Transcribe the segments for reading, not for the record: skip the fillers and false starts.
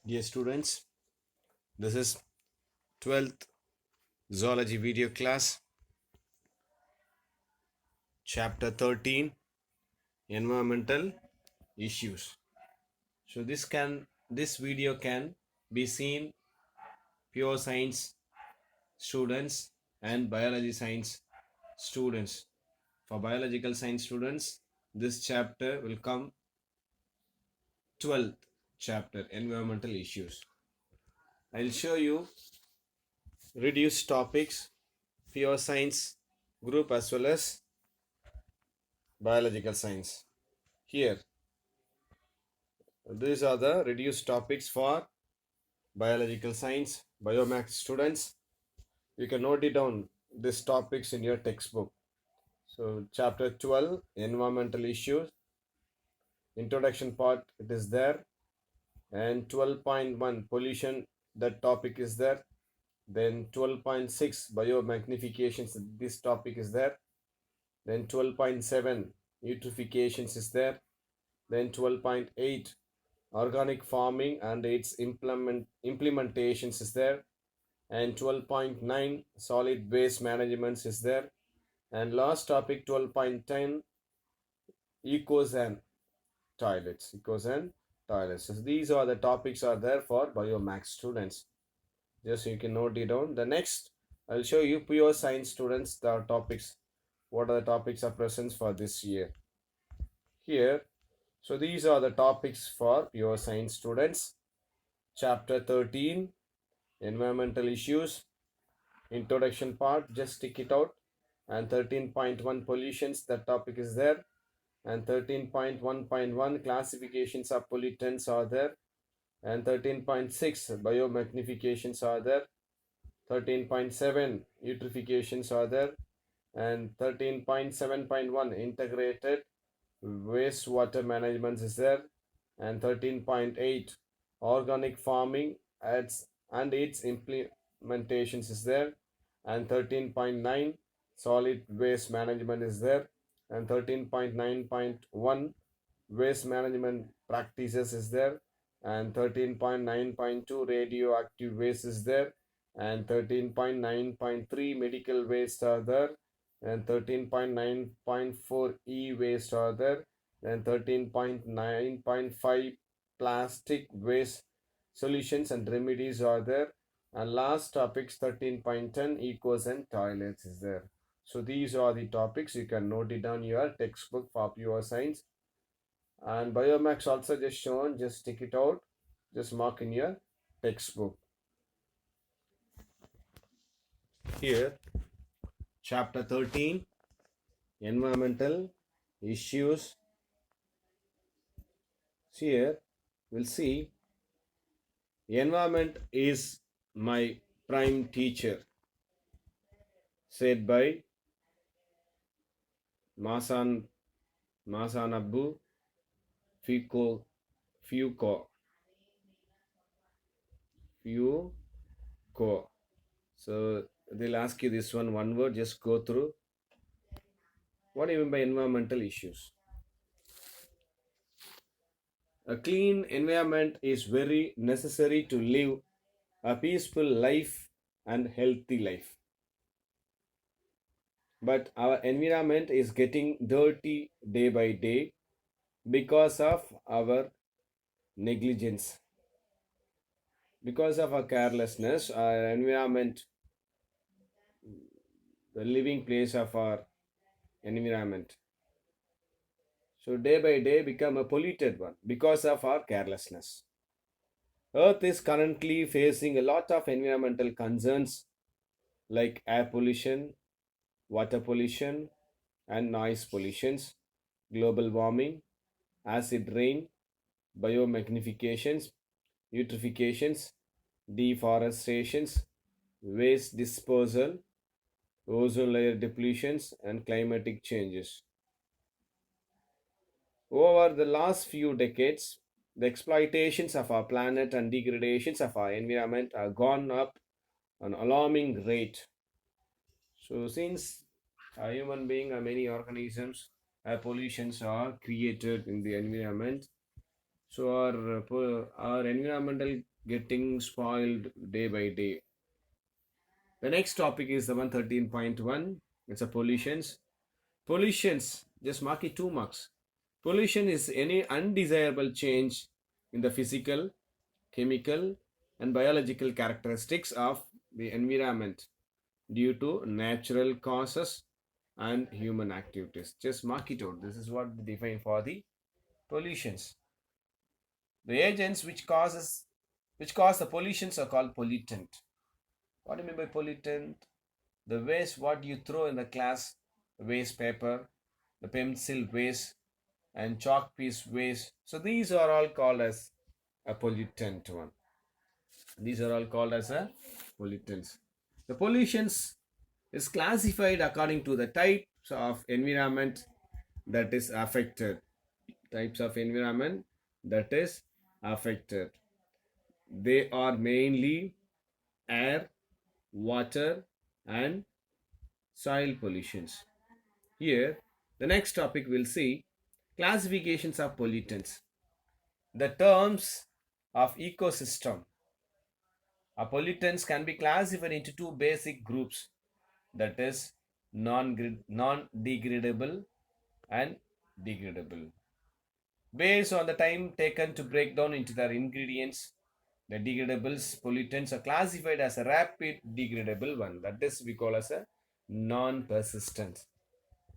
Dear students, this is 12th Zoology video class, chapter 13, environmental issues. So this video can be seen pure science students and biology science students. For biological science students, this chapter will come 12th chapter, environmental issues. I'll show you reduced topics, pure science group as well as biological science. Here, these are the reduced topics for biological science, biomax students. You can note it down these topics in your textbook. So, chapter 12, environmental issues, introduction part, it is there, and 12.1, pollution, that topic is there. Then 12.6, biomagnifications, this topic is there. Then 12.7, eutrophications is there. Then 12.8, organic farming and its implementations is there. And 12.9, solid waste management is there. And last topic 12.10, ecos and toilets. So these are the topics are there for biomax students. Just you can note it down. The next, I'll show you pure science students the topics. What are the topics are present for this year? Here, so these are the topics for pure science students. Chapter 13, environmental issues, introduction part, just stick it out. And 13.1, pollutions, that topic is there. And 13.1.1, classifications of pollutants are there. And 13.6, biomagnifications are there. 13.7, eutrophications are there. And 13.7.1, integrated wastewater management is there. And 13.8, organic farming and its implementations is there. And 13.9, solid waste management is there. And 13.9.1, waste management practices is there. And 13.9.2, radioactive waste is there. And 13.9.3, medical waste are there. And 13.9.4, e-waste are there. And 13.9.5, plastic waste solutions and remedies are there. And last topics 13.10, ecos and toilets is there. So these are the topics. You can note it down your textbook for pure science. And biomax also just shown, just stick it out, just mark in your textbook. Here, chapter 13, environmental issues. Here, we'll see environment is my prime teacher, said by Masanabu Foucault. So they'll ask you this one word, just go through. What do you mean by environmental issues? A clean environment is very necessary to live a peaceful life and healthy life. But our environment is getting dirty day by day because of our negligence. Because of our carelessness, our environment, the living place of our environment, so day by day become a polluted one because of our carelessness. Earth is currently facing a lot of environmental concerns like air pollution, water pollution, and noise pollutions, global warming, acid rain, biomagnifications, eutrophications, deforestations, waste disposal, ozone layer depletions, and climatic changes. Over the last few decades, the exploitations of our planet and degradations of our environment have gone up an alarming rate. So, since A human being or many organisms, pollutions are created in the environment. So our environmental getting spoiled day by day. The next topic is the 113.1. It's a pollutions. Pollutions, just mark it 2 marks. Pollution is any undesirable change in the physical, chemical, and biological characteristics of the environment due to natural causes and human activities. Just mark it out. This is what they define for the pollutions. The agents which cause the pollutions are called pollutant. What do you mean by pollutant? The waste what you throw in the class, waste paper, the pencil waste, and chalk piece waste. So these are all called as a pollutant one. These are all called as a pollutants. The pollutions is classified according to the types of environment that is affected. Types of environment that is affected. They are mainly air, water, and soil pollutions. Here, the next topic we'll see classifications of pollutants. The terms of ecosystem. Pollutants can be classified into two basic groups, that is non-degradable and degradable. Based on the time taken to break down into their ingredients, the degradables pollutants are classified as a rapid degradable one, that is we call as a non-persistent,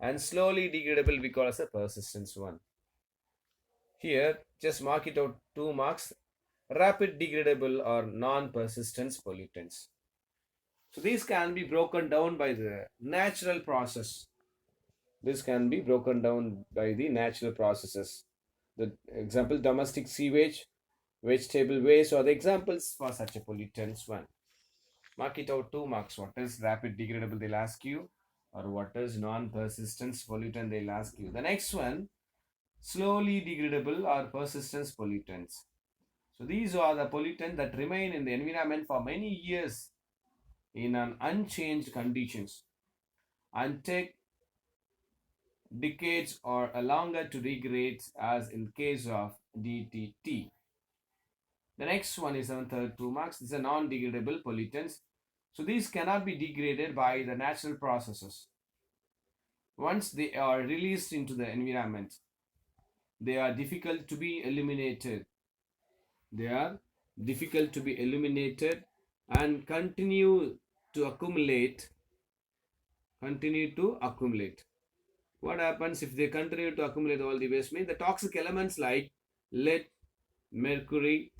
and slowly degradable we call as a persistence one. Here just mark it out 2 marks. Rapid degradable or non-persistence pollutants. So these can be broken down by the natural process. This can be broken down by the natural processes. The example domestic sewage, vegetable waste are the examples for such a pollutants one. Mark it out 2 marks. What is rapid degradable? They'll ask you, or what is non-persistence pollutant? They'll ask you. The next one, slowly degradable or persistence pollutants. So these are the pollutants that remain in the environment for many years in an unchanged conditions and take decades or a longer to degrade as in case of DDT. The next one is on third 2 marks. These are non-degradable pollutants. So these cannot be degraded by the natural processes. Once they are released into the environment, they are difficult to be eliminated. They are difficult to be eliminated and to accumulate continue to accumulate. What happens if they continue to accumulate all the waste? Means the toxic elements like lead, mercury,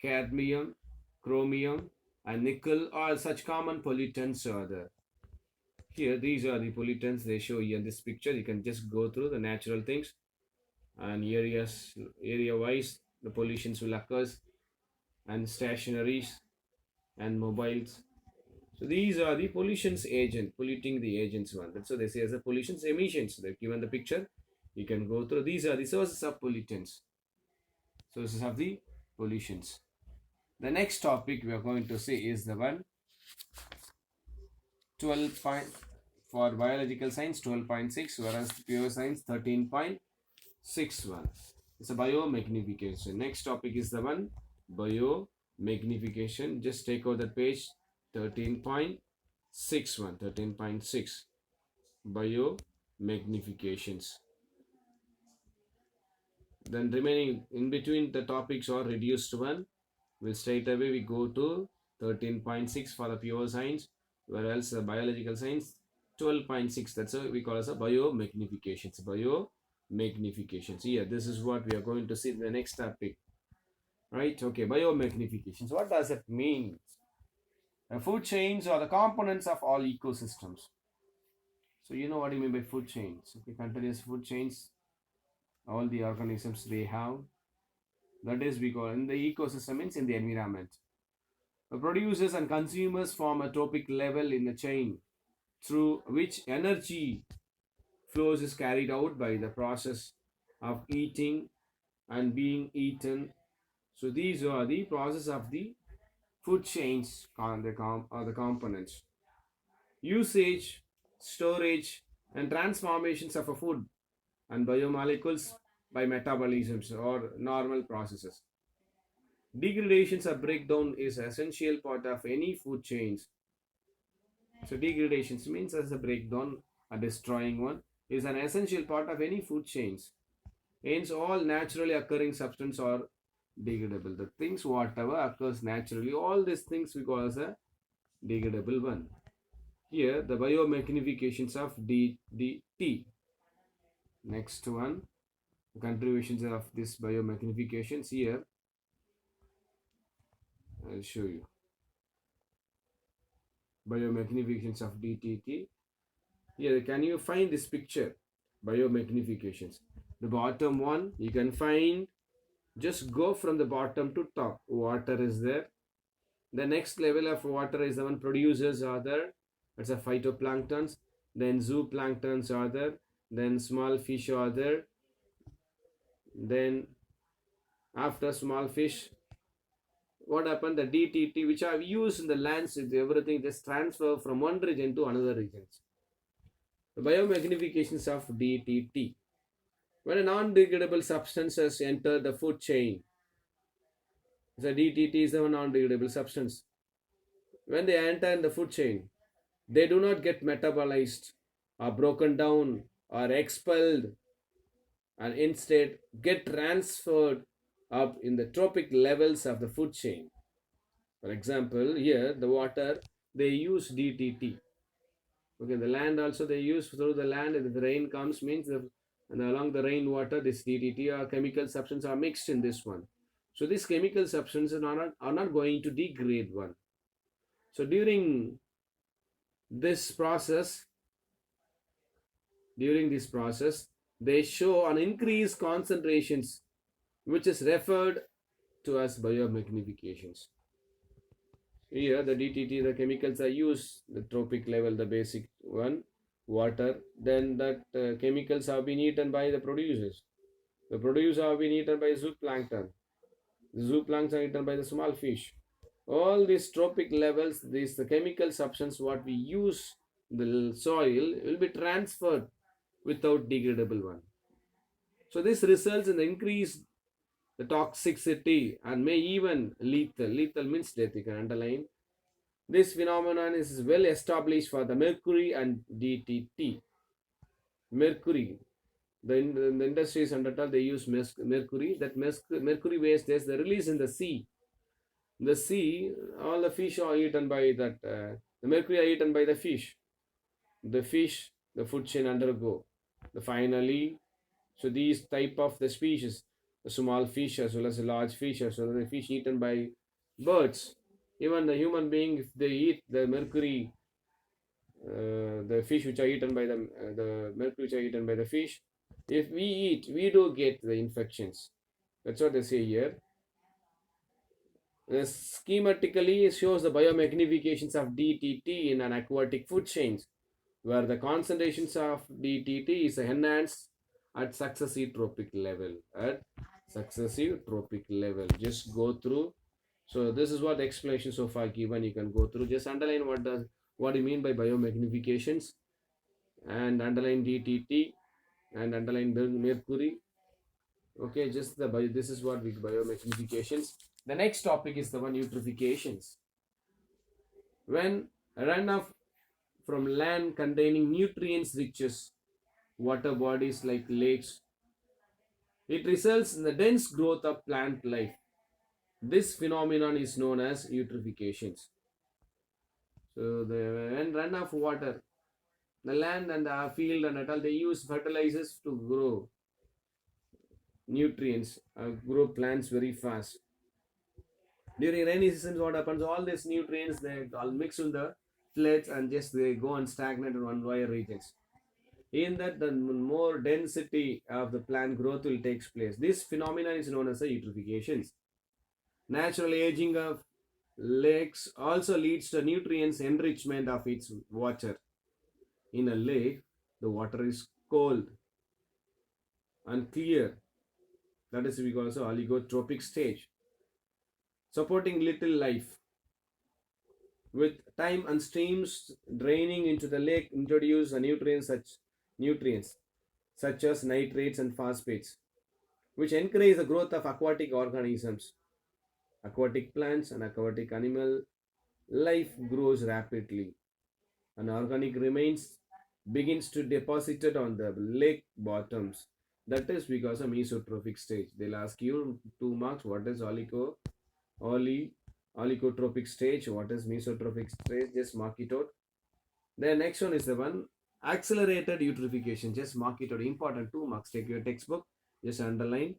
cadmium, chromium, and nickel are such common pollutants are there. Here, these are the pollutants they show you in this picture. You can just go through the natural things and area wise the pollutions will occur, and stationaries and mobiles. So these are the pollutions agent, polluting the agents one. That's what they say as a pollutions emissions. They've given the picture. You can go through. These are the sources of pollutants. Sources of the pollutions. The next topic we are going to see is the one 12 point for biological science 12.6, whereas pure science 13.61. It's a biomagnification. Next topic is the one biomagnification. Just take out the page 13.61. 13.6 biomagnifications. Then remaining in between the topics are reduced one. We'll straight away we go to 13.6 for the pure science, whereas the biological science 12.6. That's what we call as a biomagnifications. Biomagnifications. Yeah, this is what we are going to see in the next topic. Right? Okay, biomagnifications. What does it mean? Food chains are the components of all ecosystems. So you know what I mean by food chains. Okay, continuous food chains. All the organisms they have. That is we call in the ecosystem means in the environment. The producers and consumers form a topic level in the chain through which energy flows is carried out by the process of eating and being eaten. So these are the process of the food chains, the components. Usage, storage, and transformations of a food and biomolecules by metabolisms or normal processes. Degradations or breakdown is an essential part of any food chains. So degradations means as a breakdown, a destroying one, is an essential part of any food chains. Hence, all naturally occurring substances are degradable. The things whatever occurs naturally, all these things we call as a degradable one. Here, the biomagnifications of DDT. Next one, contributions of this biomagnifications here. I'll show you. Biomagnifications of DDT. Here, can you find this picture? Biomagnifications. The bottom one, you can find, just go from the bottom to top. Water is there. The next level of water is the one producers are there. It's a phytoplanktons. Then zooplanktons are there. Then small fish are there. Then after small fish, what happened? The DTT, which are used in the lands, everything just transfer from one region to another region. The biomagnifications of DTT. When a non-degradable substances enter the food chain, the DTT is a non-degradable substance. When they enter in the food chain, they do not get metabolized or broken down or expelled, and instead get transferred up in the trophic levels of the food chain. For example, here the water, they use DTT. Okay, the land also they use through the land. If the rain comes, means and along the rainwater, this DTT or chemical substance are mixed in this one. So these chemical substances are not going to degrade one. So during this process, they show an increased concentrations, which is referred to as biomagnifications. Here the DTT, the chemicals are used, the trophic level, the basic one, water. Then that chemicals have been eaten by the producers. The producers have been eaten by zooplankton. The zooplankton are eaten by the small fish. All these trophic levels, the chemical substance what we use the soil will be transferred without degradable one. So this results in the increased the toxicity and may even lethal. Lethal means death, you can underline. This phenomenon is well established for the mercury and DTT. Mercury, the industries and all they use mercury. That mercury waste is the release in the sea. The sea, all the fish are eaten by that. The mercury are eaten by the fish. The fish, the food chain undergo. Finally, so these type of the species, the small fish as well as the large fish, as well as the fish eaten by birds. Even the human being, if they eat the mercury, the fish which are eaten by the mercury which are eaten by the fish, if we eat, we do get the infections. That's what they say here. Schematically, it shows the biomagnifications of DTT in an aquatic food chains, where the concentrations of DTT is enhanced at successive trophic level. Just go through. So this is what the explanation so far given. You can go through. Just underline what do you mean by biomagnifications, and underline DTT, and underline mercury. Okay, just this is what we biomagnifications. The next topic is the one eutrophications. When runoff from land containing nutrients riches water bodies like lakes, it results in the dense growth of plant life. This phenomenon is known as eutrophications. So when runoff water, the land and the field and all, they use fertilizers to grow nutrients, grow plants very fast. During rainy seasons, what happens? All these nutrients they all mix in the floods and just they go and stagnate in one wire regions. In that, the more density of the plant growth will take place. This phenomenon is known as the eutrophications. Natural aging of lakes also leads to nutrients enrichment of its water. In a lake, the water is cold and clear. That is because of oligotrophic stage, supporting little life. With time and streams draining into the lake introduce the nutrients such nutrients such as nitrates and phosphates, which encourage the growth of aquatic organisms. Aquatic plants and aquatic animal life grows rapidly, and organic remains begins to deposited on the lake bottoms. That is because of mesotrophic stage. They'll ask you 2 marks what is oli, oligotrophic stage, what is mesotrophic stage, just mark it out. The next one is the one accelerated eutrophication. Just mark it out. Important 2 marks. Take your textbook. Just underline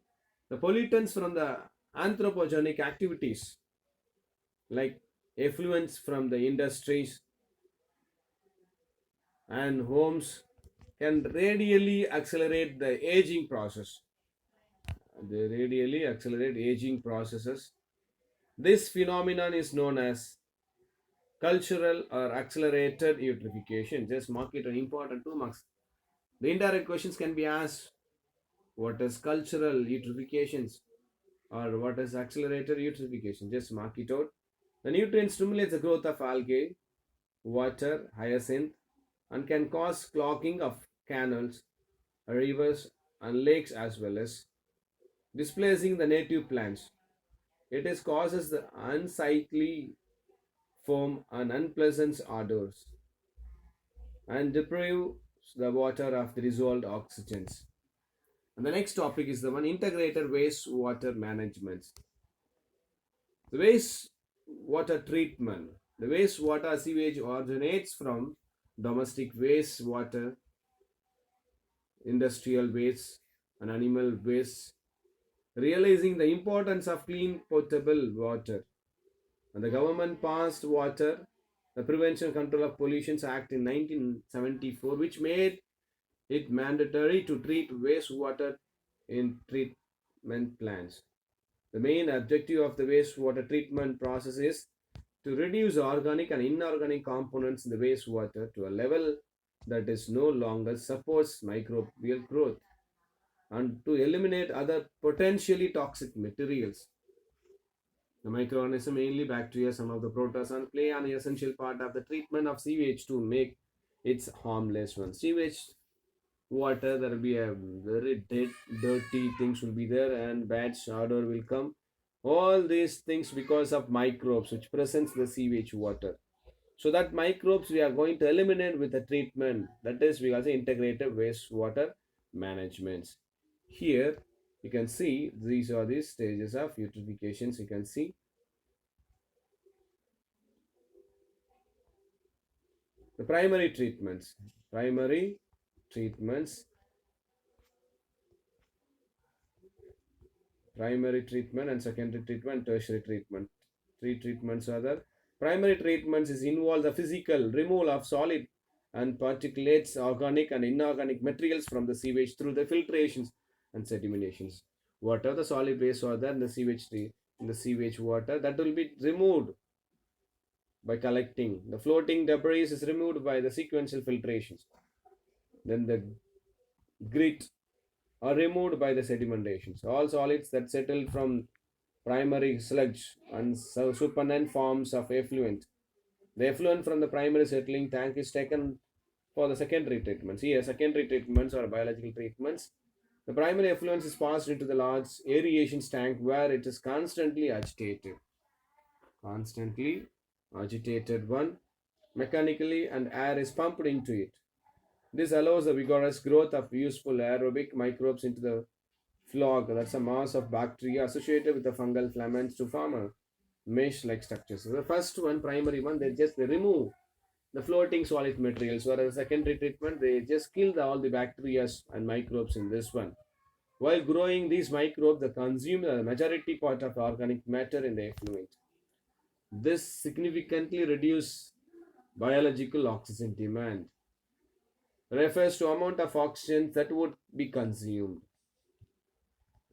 the pollutants from the anthropogenic activities like effluents from the industries and homes can radially accelerate the aging process. They radially accelerate aging processes. This phenomenon is known as cultural or accelerated eutrophication. Just mark it an important 2 marks. The indirect questions can be asked what is cultural eutrophications or what is accelerated eutrophication. Just mark it out. The nutrient stimulates the growth of algae, water, hyacinth, and can cause clogging of canals, rivers, and lakes as well as displacing the native plants. It is causes the unsightly foam and unpleasant odors and deprives the water of the dissolved oxygens. And the next topic is the one integrated wastewater management. The wastewater treatment. The wastewater sewage originates from domestic wastewater, industrial waste, and animal waste, realizing the importance of clean potable water. And the government passed the Prevention Control of Pollutions Act in 1974, which made it mandatory to treat wastewater in treatment plants. The main objective of the wastewater treatment process is to reduce organic and inorganic components in the wastewater to a level that is no longer supports microbial growth and to eliminate other potentially toxic materials. The microorganisms, mainly bacteria, some of the protozoans, play an essential part of the treatment of sewage to make its harmless one. Sewage water, there will be a very dirty things will be there and bad odor will come. All these things because of microbes which presents the sewage water. So that microbes we are going to eliminate with the treatment. That is we also integrated wastewater management. Here you can see these are the stages of eutrophications. You can see the primary treatments, primary treatment and secondary treatment, tertiary treatment. Three treatments are there. Primary treatments is involve the physical removal of solid and particulates, organic and inorganic materials from the sewage through the filtrations and sedimentations. Whatever the solid waste are there in the sewage water, that will be removed by collecting. The floating debris is removed by the sequential filtrations. Then the grit are removed by the sedimentations. All solids that settle from primary sludge and supernatant forms of effluent. The effluent from the primary settling tank is taken for the secondary treatments. Here, secondary treatments or biological treatments. The primary effluent is passed into the large aeration tank where it is constantly agitated. Constantly agitated one mechanically and air is pumped into it. This allows the vigorous growth of useful aerobic microbes into the phloem. That's a mass of bacteria associated with the fungal filaments to form a mesh-like structures. So the first one, primary one, they remove the floating solid materials. Whereas the secondary treatment, they just kill all the bacteria and microbes in this one. While growing these microbes, they consume the majority part of the organic matter in the effluent. This significantly reduces biological oxygen demand. Refers to amount of oxygen that would be consumed.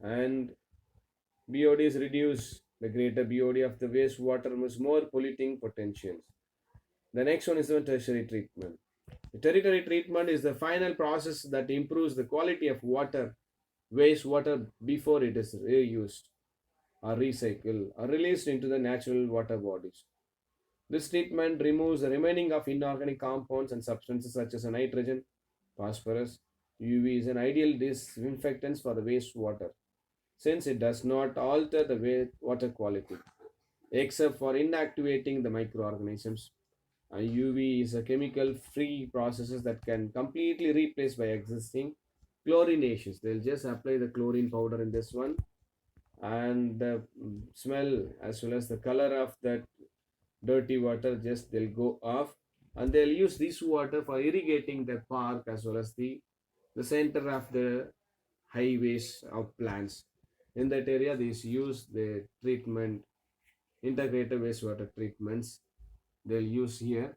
And BOD is reduced. The greater BOD of the wastewater has more polluting potentials. The next one is the tertiary treatment. The tertiary treatment is the final process that improves the quality of wastewater before it is reused or recycled or released into the natural water bodies. This treatment removes the remaining of inorganic compounds and substances such as nitrogen, Phosphorus. UV is an ideal disinfectant for the wastewater since it does not alter the water quality except for inactivating the microorganisms. UV is a chemical free processes that can completely replace by existing chlorinations. They'll just apply the chlorine powder in this one, and the smell as well as the color of that dirty water just they'll go off, and they'll use this water for irrigating the park as well as the center of the highways of plants. In that area, these use the treatment integrated wastewater treatments they'll use here.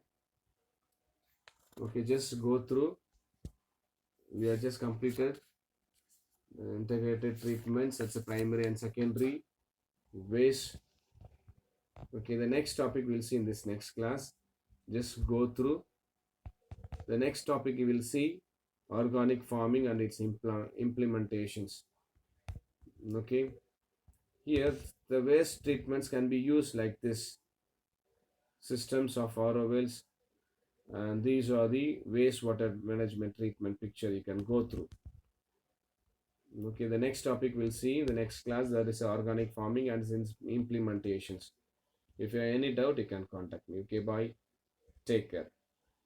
Okay, just go through. We are just completed integrated treatments. That's a primary and secondary waste. Okay, the next topic we'll see in this next class. Just go through. The next topic you will see organic farming and its implementations. Okay, here the waste treatments can be used like this systems of ROWs, and these are the wastewater management treatment picture you can go through. Okay, the next topic we'll see in the next class, that is organic farming and its implementations. If you have any doubt, you can contact me. Okay, bye. Take care.